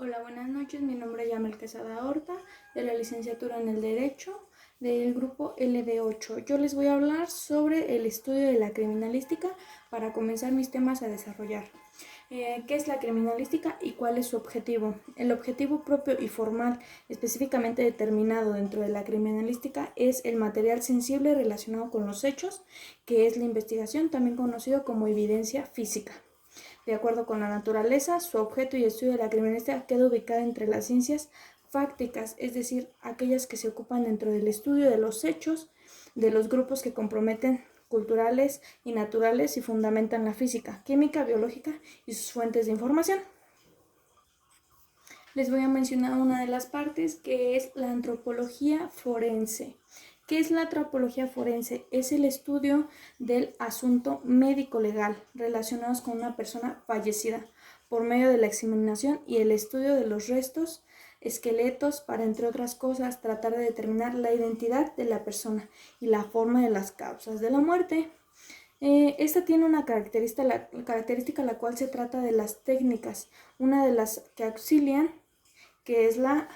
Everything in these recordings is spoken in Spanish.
Hola, buenas noches. Mi nombre es Yamel Quesada Horta, de la licenciatura en el Derecho, del grupo LD8. Yo les voy a hablar sobre el estudio de la criminalística para comenzar mis temas a desarrollar. ¿Qué es la criminalística y cuál es su objetivo? El objetivo propio y formal, específicamente determinado dentro de la criminalística, es el material sensible relacionado con los hechos, que es la investigación, también conocido como evidencia física. De acuerdo con la naturaleza, su objeto y estudio de la criminalística queda ubicada entre las ciencias fácticas, es decir, aquellas que se ocupan dentro del estudio de los hechos, de los grupos que comprometen culturales y naturales y fundamentan la física, química, biológica y sus fuentes de información. Les voy a mencionar una de las partes que es la antropología forense. ¿Qué es la antropología forense? Es el estudio del asunto médico-legal relacionados con una persona fallecida por medio de la examinación y el estudio de los restos, esqueletos, para, entre otras cosas, tratar de determinar la identidad de la persona y la forma de las causas de la muerte. Esta tiene una característica la cual se trata de las técnicas, una de las que auxilian, que es la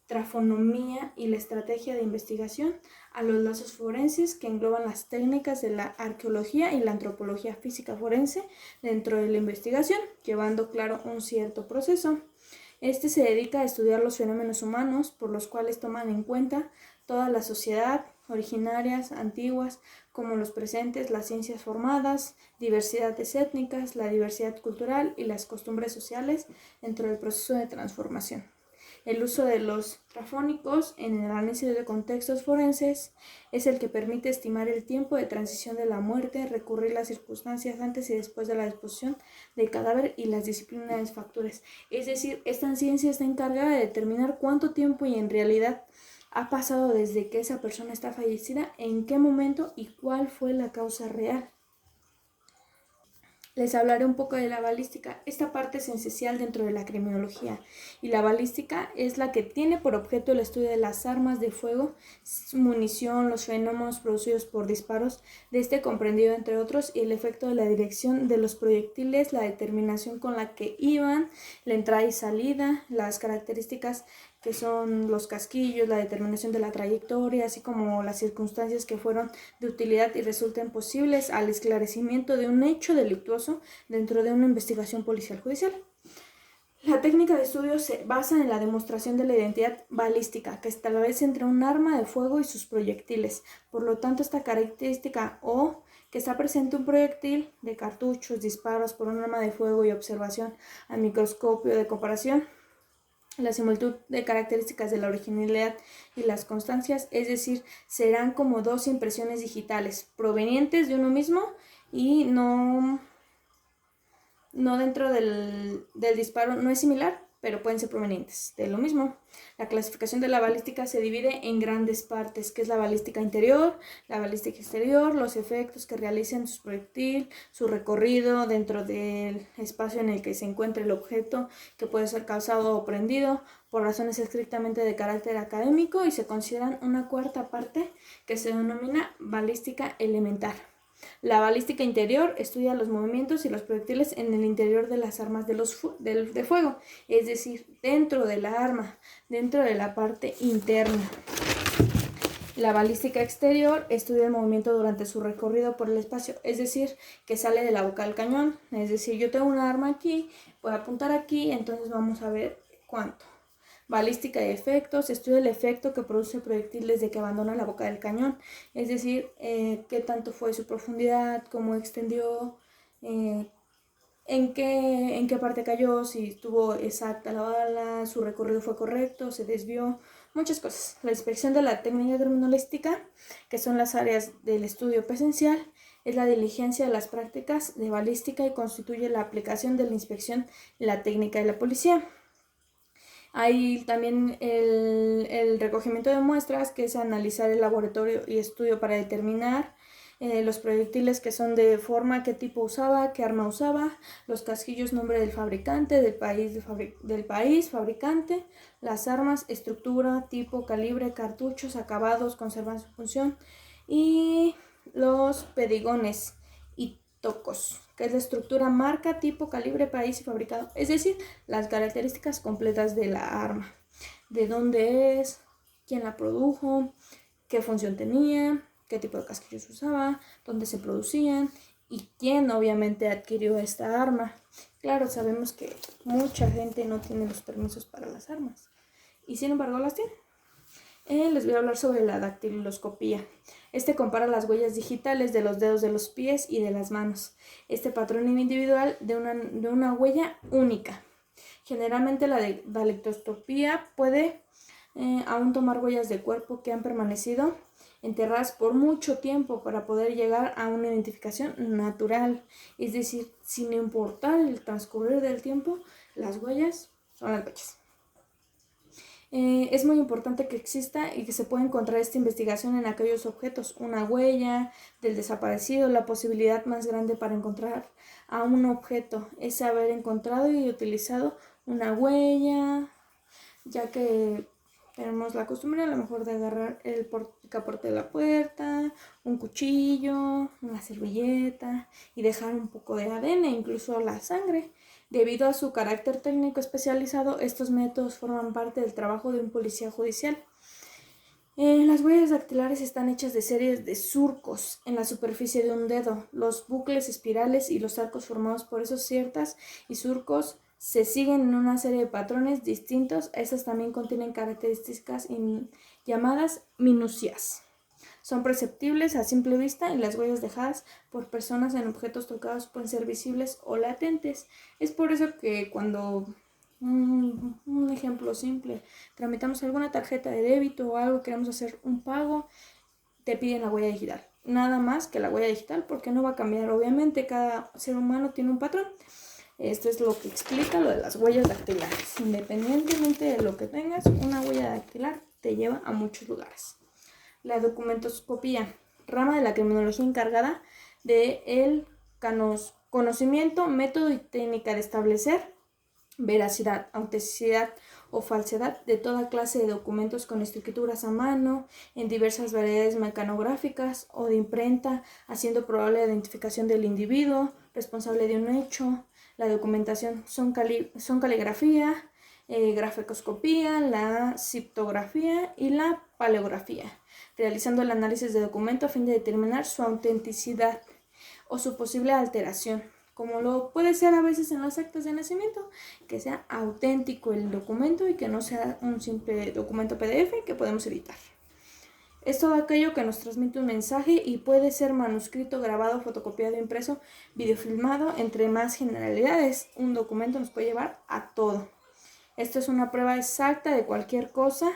trafonomía y la estrategia de investigación, a los lazos forenses que engloban las técnicas de la arqueología y la antropología física forense dentro de la investigación, llevando claro un cierto proceso. Este se dedica a estudiar los fenómenos humanos por los cuales toman en cuenta toda la sociedad, originarias, antiguas, como los presentes, las ciencias formadas, diversidades étnicas, la diversidad cultural y las costumbres sociales dentro del proceso de transformación. El uso de los trafónicos en el análisis de contextos forenses es el que permite estimar el tiempo de transición de la muerte, recurrir las circunstancias antes y después de la disposición del cadáver y las disciplinas factores. Es decir, esta ciencia está encargada de determinar cuánto tiempo y en realidad ha pasado desde que esa persona está fallecida, en qué momento y cuál fue la causa real. Les hablaré un poco de la balística. Esta parte es esencial dentro de la criminología y la balística es la que tiene por objeto el estudio de las armas de fuego, munición, los fenómenos producidos por disparos de este comprendido entre otros y el efecto de la dirección de los proyectiles, la determinación con la que iban, la entrada y salida, las características que son los casquillos, la determinación de la trayectoria, así como las circunstancias que fueron de utilidad y resulten posibles al esclarecimiento de un hecho delictuoso dentro de una investigación policial judicial. La técnica de estudio se basa en la demostración de la identidad balística, que establece entre un arma de fuego y sus proyectiles. Por lo tanto, esta característica o que está presente un proyectil de cartuchos, disparos por un arma de fuego y observación al microscopio de comparación, la similitud de características de la originalidad y las constancias, es decir, serán como dos impresiones digitales provenientes de uno mismo y no dentro del disparo, no es similar, pero pueden ser provenientes de lo mismo. La clasificación de la balística se divide en grandes partes, que es la balística interior, la balística exterior, los efectos que realicen su proyectil, su recorrido dentro del espacio en el que se encuentra el objeto, que puede ser causado o prendido por razones estrictamente de carácter académico, y se consideran una cuarta parte que se denomina balística elemental. La balística interior estudia los movimientos y los proyectiles en el interior de las armas de fuego, es decir, dentro de la arma, dentro de la parte interna. La balística exterior estudia el movimiento durante su recorrido por el espacio, es decir, que sale de la boca del cañón. Es decir, yo tengo una arma aquí, voy a apuntar aquí, entonces vamos a ver cuánto. Balística de efectos, estudia el efecto que produce el proyectil desde que abandona la boca del cañón, es decir, qué tanto fue su profundidad, cómo extendió, en qué parte cayó, si estuvo exacta la bala, su recorrido fue correcto, se desvió, muchas cosas. La inspección de la técnica criminalística, que son las áreas del estudio presencial, es la diligencia de las prácticas de balística y constituye la aplicación de la inspección en la técnica de la policía. Hay también el recogimiento de muestras, que es analizar el laboratorio y estudio para determinar los proyectiles, que son de forma, qué tipo usaba, qué arma usaba, los casquillos, nombre del fabricante, del país, fabricante, las armas, estructura, tipo, calibre, cartuchos, acabados, conservan su función, y los pedigones y tocos, que es la estructura, marca, tipo, calibre, país y fabricado, es decir, las características completas de la arma, de dónde es, quién la produjo, qué función tenía, qué tipo de casquillos usaba, dónde se producían y quién obviamente adquirió esta arma. Claro, sabemos que mucha gente no tiene los permisos para las armas y sin embargo las tiene. Les voy a hablar sobre la dactiloscopía. Compara las huellas digitales de los dedos de los pies y de las manos. Este patrón individual de una huella única. Generalmente la dactiloscopía puede aún tomar huellas de cuerpo que han permanecido enterradas por mucho tiempo para poder llegar a una identificación natural. Es decir, sin importar el transcurrir del tiempo, las huellas son las huellas. Es muy importante que exista y que se pueda encontrar esta investigación en aquellos objetos, una huella del desaparecido. La posibilidad más grande para encontrar a un objeto es haber encontrado y utilizado una huella, ya que tenemos la costumbre a lo mejor de agarrar el picaporte de la puerta, un cuchillo, una servilleta y dejar un poco de ADN, incluso la sangre. Debido a su carácter técnico especializado, estos métodos forman parte del trabajo de un policía judicial. Las huellas dactilares están hechas de series de surcos en la superficie de un dedo. Los bucles espirales y los arcos formados por esos ciertas y surcos se siguen en una serie de patrones distintos. Estas también contienen características llamadas minucias. Son perceptibles a simple vista y las huellas dejadas por personas en objetos tocados pueden ser visibles o latentes. Es por eso que cuando, un ejemplo simple, tramitamos alguna tarjeta de débito o algo, queremos hacer un pago, te piden la huella digital. Nada más que la huella digital porque no va a cambiar. Obviamente cada ser humano tiene un patrón. Esto es lo que explica lo de las huellas dactilares. Independientemente de lo que tengas, una huella dactilar te lleva a muchos lugares. La documentoscopía, rama de la criminología encargada de el conocimiento, método y técnica de establecer veracidad, autenticidad o falsedad de toda clase de documentos con escrituras a mano, en diversas variedades mecanográficas o de imprenta, haciendo probable la identificación del individuo responsable de un hecho. La documentación son caligrafía, grafecoscopía, la criptografía y la paleografía, realizando el análisis de documento a fin de determinar su autenticidad o su posible alteración, como lo puede ser a veces en las actas de nacimiento, que sea auténtico el documento y que no sea un simple documento PDF que podemos editar. Es todo aquello que nos transmite un mensaje y puede ser manuscrito, grabado, fotocopiado, impreso, videofilmado, entre más generalidades. Un documento nos puede llevar a todo. Esto es una prueba exacta de cualquier cosa.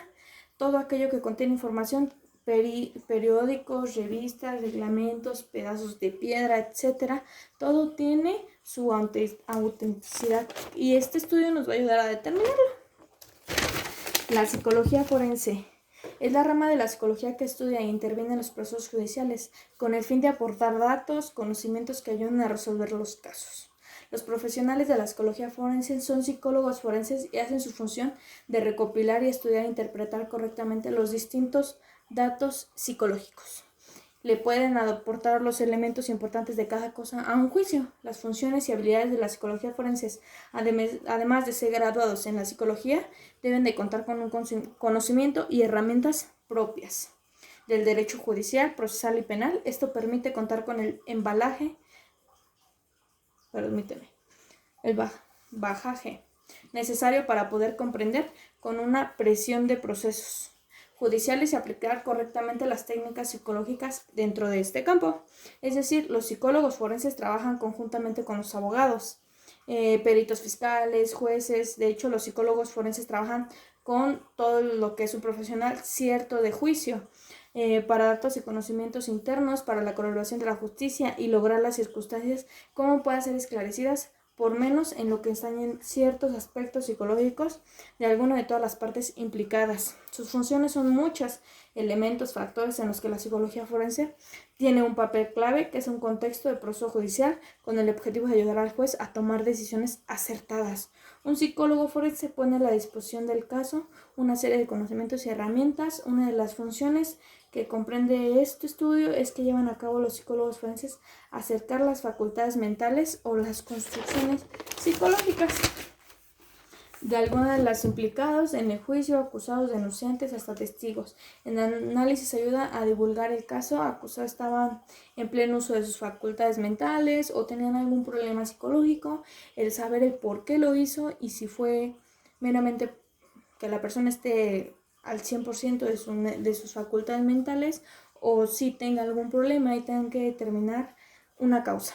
Todo aquello que contiene información, periódicos, revistas, reglamentos, pedazos de piedra, etc. Todo tiene su autenticidad y este estudio nos va a ayudar a determinarlo. La psicología forense es la rama de la psicología que estudia e interviene en los procesos judiciales con el fin de aportar datos, conocimientos que ayuden a resolver los casos. Los profesionales de la psicología forense son psicólogos forenses y hacen su función de recopilar y estudiar e interpretar correctamente los distintos datos psicológicos. Le pueden aportar los elementos importantes de cada cosa a un juicio. Las funciones y habilidades de la psicología forense, además de ser graduados en la psicología, deben de contar con un conocimiento y herramientas propias del derecho judicial, procesal y penal. Esto permite contar con el bajaje necesario para poder comprender con una presión de procesos judiciales y aplicar correctamente las técnicas psicológicas dentro de este campo. Es decir, los psicólogos forenses trabajan conjuntamente con los abogados, peritos fiscales, jueces. De hecho, los psicólogos forenses trabajan con todo lo que es un profesional cierto de juicio, para datos y conocimientos internos, para la colaboración de la justicia y lograr las circunstancias como puedan ser esclarecidas por menos en lo que ensañen ciertos aspectos psicológicos de alguna de todas las partes implicadas. Sus funciones son muchas, elementos, factores en los que la psicología forense tiene un papel clave, que es un contexto de proceso judicial con el objetivo de ayudar al juez a tomar decisiones acertadas. Un psicólogo forense pone a la disposición del caso una serie de conocimientos y herramientas. Una de las funciones que comprende este estudio es que llevan a cabo los psicólogos forenses acercar las facultades mentales o las construcciones psicológicas de algunos de los implicados en el juicio, acusados, denunciantes, hasta testigos. En el análisis ayuda a divulgar el caso. Acusados estaban en pleno uso de sus facultades mentales o tenían algún problema psicológico, el saber el por qué lo hizo y si fue meramente que la persona esté al 100% de sus facultades mentales o si tenga algún problema y tengan que determinar una causa.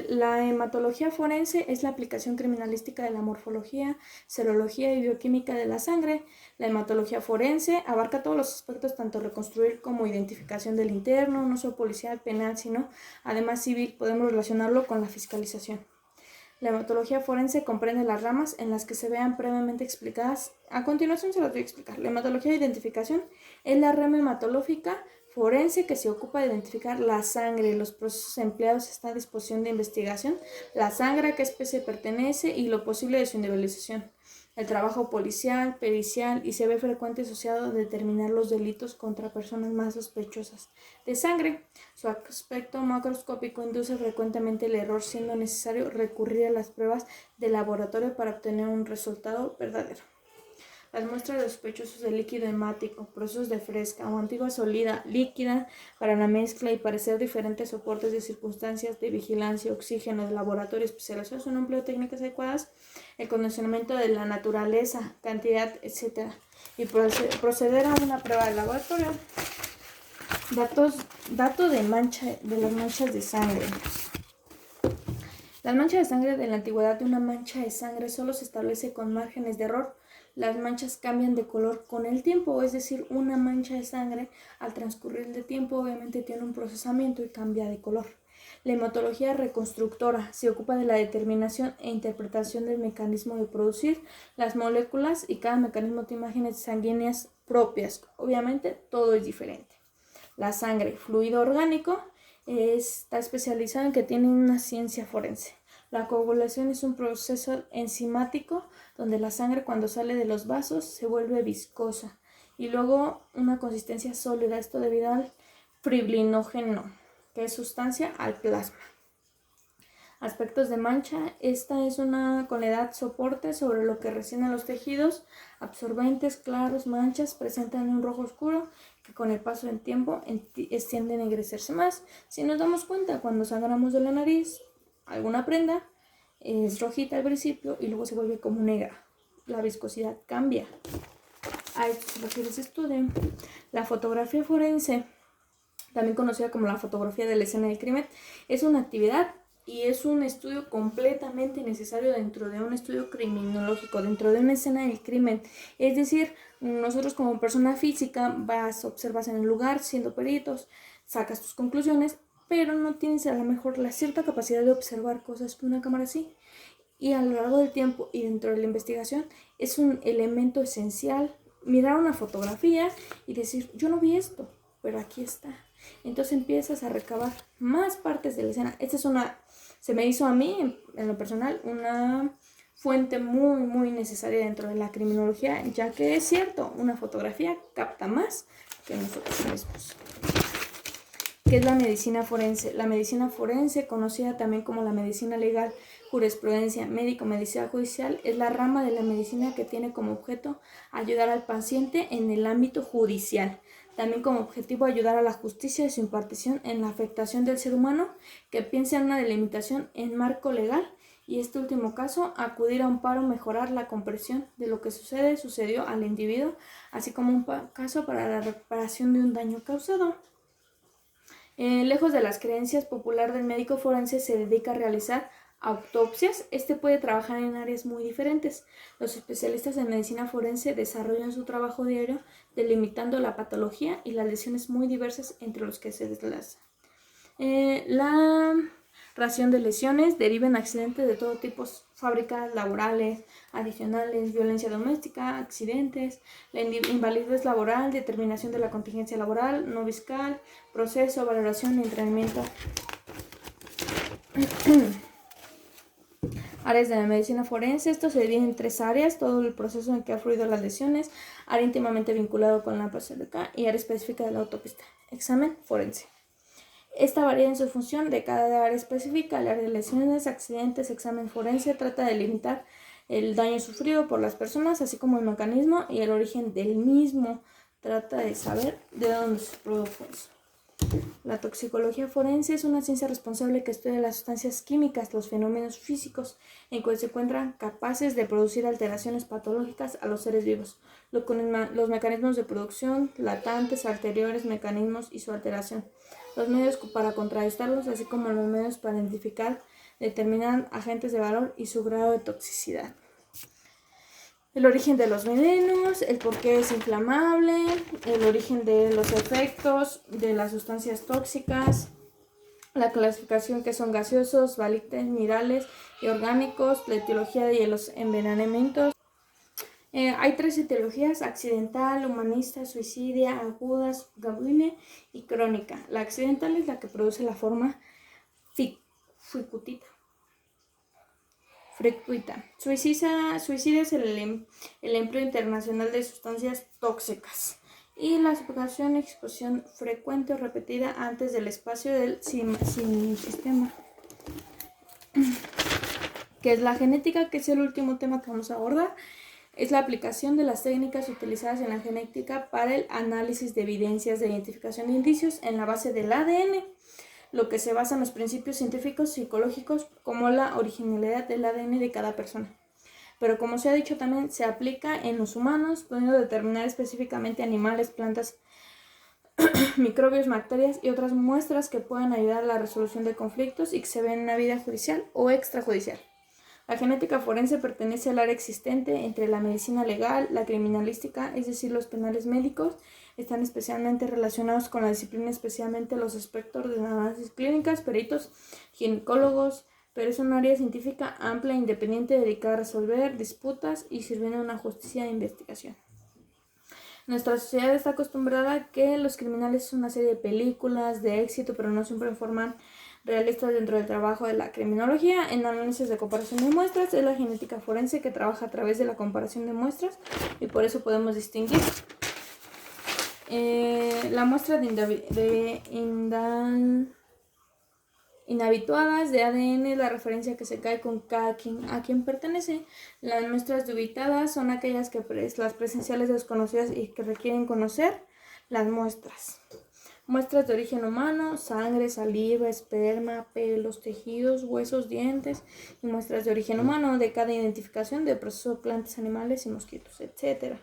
La hematología forense es la aplicación criminalística de la morfología, serología y bioquímica de la sangre. La hematología forense abarca todos los aspectos, tanto reconstruir como identificación del interno, no solo policial, penal, sino además civil. Podemos relacionarlo con la fiscalización. La hematología forense comprende las ramas en las que se vean previamente explicadas. A continuación se las voy a explicar. La hematología de identificación es la rama hematológica forense que se ocupa de identificar la sangre, los procesos empleados está a disposición de investigación, la sangre, a qué especie pertenece y lo posible de su individualización. El trabajo policial, pericial y se ve frecuente asociado a determinar los delitos contra personas más sospechosas de sangre. Su aspecto macroscópico induce frecuentemente el error, siendo necesario recurrir a las pruebas de laboratorio para obtener un resultado verdadero. Las muestras de sospechosos de líquido hemático, procesos de fresca o antigua sólida, líquida para la mezcla y parecer diferentes soportes de circunstancias de vigilancia, oxígeno, de laboratorio especializados, un empleo de técnicas adecuadas, el conocimiento de la naturaleza, cantidad, etc. Y proceder a una prueba de laboratorio. Dato de las manchas de sangre. Las manchas de sangre. De la antigüedad de una mancha de sangre solo se establece con márgenes de error. Las manchas cambian de color con el tiempo, es decir, una mancha de sangre al transcurrir del tiempo obviamente tiene un procesamiento y cambia de color. La hematología reconstructora se ocupa de la determinación e interpretación del mecanismo de producir las moléculas y cada mecanismo tiene imágenes sanguíneas propias. Obviamente todo es diferente. La sangre, fluido orgánico, está especializado en que tiene una ciencia forense. La coagulación es un proceso enzimático donde la sangre cuando sale de los vasos se vuelve viscosa y luego una consistencia sólida, esto debido al fibrinógeno, que es sustancia al plasma. Aspectos de mancha. Esta es una con la edad soporte sobre lo que resinan los tejidos, absorbentes, claros, manchas, presentan un rojo oscuro que con el paso del tiempo tienden a ennegrecerse más. Si nos damos cuenta, cuando sangramos de la nariz, alguna prenda es rojita al principio y luego se vuelve como negra. La viscosidad cambia. A esto se refiere ese estudio. La fotografía forense, también conocida como la fotografía de la escena del crimen, es una actividad y es un estudio completamente necesario dentro de un estudio criminológico, dentro de una escena del crimen. Es decir, nosotros como persona física observas en el lugar, siendo peritos, sacas tus conclusiones, pero no tienes a lo mejor la cierta capacidad de observar cosas que una cámara sí. Y a lo largo del tiempo y dentro de la investigación es un elemento esencial mirar una fotografía y decir, yo no vi esto, pero aquí está. Entonces empiezas a recabar más partes de la escena. Se me hizo a mí, en lo personal, una fuente muy, muy necesaria dentro de la criminología, ya que es cierto, una fotografía capta más que nosotros mismos. ¿Qué es la medicina forense? La medicina forense, conocida también como la medicina legal, jurisprudencia, médico, medicina judicial, es la rama de la medicina que tiene como objeto ayudar al paciente en el ámbito judicial. También como objetivo ayudar a la justicia y su impartición en la afectación del ser humano que piensa en una delimitación en marco legal y este último caso acudir a un paro, mejorar la comprensión de lo que sucedió al individuo, así como un caso para la reparación de un daño causado. Lejos de las creencias populares del médico forense se dedica a realizar autopsias. Este puede trabajar en áreas muy diferentes. Los especialistas en medicina forense desarrollan su trabajo diario delimitando la patología y las lesiones muy diversas entre los que se desplazan. La ración de lesiones deriva en accidentes de todo tipo, fábricas, laborales, adicionales, violencia doméstica, accidentes, la invalidez laboral, determinación de la contingencia laboral, no fiscal, proceso, valoración y entrenamiento. Áreas de la medicina forense. Esto se divide en 3 áreas: todo el proceso en que ha fluido las lesiones, área íntimamente vinculado con la patología y área específica de la autopsia. Examen forense. Esta varía en su función de cada área específica. El área de lesiones, accidentes, examen forense trata de limitar el daño sufrido por las personas, así como el mecanismo y el origen del mismo. Trata de saber de dónde se produjo eso. La toxicología forense es una ciencia responsable que estudia las sustancias químicas, los fenómenos físicos en que se encuentran capaces de producir alteraciones patológicas a los seres vivos, los mecanismos de producción, latantes, anteriores mecanismos y su alteración, los medios para contrarrestarlos, así como los medios para identificar, determinar agentes de valor y su grado de toxicidad. El origen de los venenos, el por qué es inflamable, el origen de los efectos de las sustancias tóxicas, la clasificación que son gaseosos, volátiles, minerales y orgánicos, la etiología de los envenenamientos. Hay 3 etiologías: accidental, humanista, suicidia, aguda, subcutánea y crónica. La accidental es la que produce la forma frecuentita. Suicida es el empleo internacional de sustancias tóxicas. Y la subcutánea, exposición frecuente o repetida antes del espacio del sistema. ¿Qué es la genética? Que es el último tema que vamos a abordar. Es la aplicación de las técnicas utilizadas en la genética para el análisis de evidencias de identificación de indicios en la base del ADN, lo que se basa en los principios científicos psicológicos como la originalidad del ADN de cada persona. Pero como se ha dicho también, se aplica en los humanos, pudiendo determinar específicamente animales, plantas, microbios, bacterias y otras muestras que puedan ayudar a la resolución de conflictos y que se ven en la vida judicial o extrajudicial. La genética forense pertenece al área existente entre la medicina legal, la criminalística, es decir, los penales médicos. Están especialmente relacionados con la disciplina, especialmente los aspectos de análisis clínicas, peritos, ginecólogos, pero es un área científica amplia e independiente dedicada a resolver disputas y sirviendo a una justicia de investigación. Nuestra sociedad está acostumbrada a que los criminales son una serie de películas de éxito, pero no siempre forman realistas dentro del trabajo de la criminología. En análisis de comparación de muestras es la genética forense que trabaja a través de la comparación de muestras y por eso podemos distinguir la muestra de inhabituadas de ADN es la referencia que se cae con a quien pertenece. Las muestras dubitadas son aquellas que las presenciales desconocidas y que requieren conocer las muestras. Muestras de origen humano: sangre, saliva, esperma, pelos, tejidos, huesos, dientes. Y muestras de origen humano de cada identificación de procesos de plantas, animales y mosquitos, etc.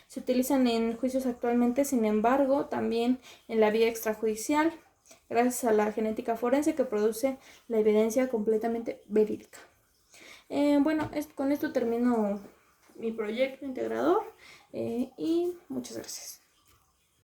Se utilizan en juicios actualmente, sin embargo, también en la vía extrajudicial, gracias a la genética forense que produce la evidencia completamente verídica. Con esto termino mi proyecto integrador y muchas gracias.